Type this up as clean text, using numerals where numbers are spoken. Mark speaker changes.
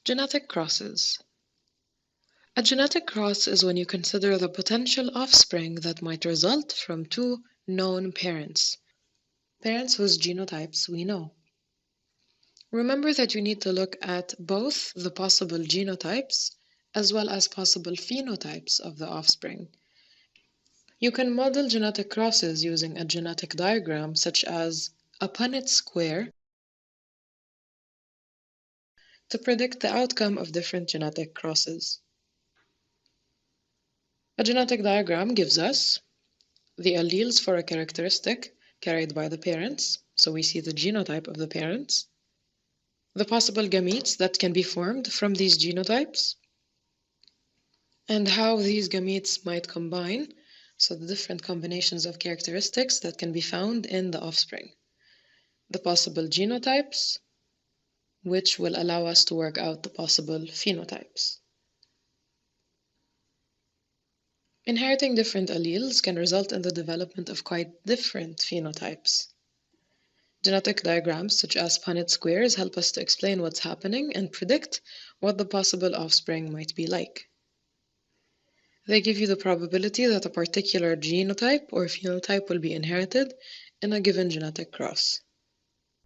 Speaker 1: Genetic crosses. A genetic cross is when you consider the potential offspring that might result from two known parents whose genotypes we know. Remember that you need to look at both the possible genotypes as well as possible phenotypes of the offspring. You can model genetic crosses using a genetic diagram such as a Punnett square to predict the outcome of different genetic crosses. A genetic diagram gives us the alleles for a characteristic carried by the parents, so we see the genotype of the parents, the possible gametes that can be formed from these genotypes, and how these gametes might combine, so the different combinations of characteristics that can be found in the offspring, the possible genotypes, which will allow us to work out the possible phenotypes. Inheriting different alleles can result in the development of quite different phenotypes. Genetic diagrams such as Punnett squares help us to explain what's happening and predict what the possible offspring might be like. They give you the probability that a particular genotype or phenotype will be inherited in a given genetic cross.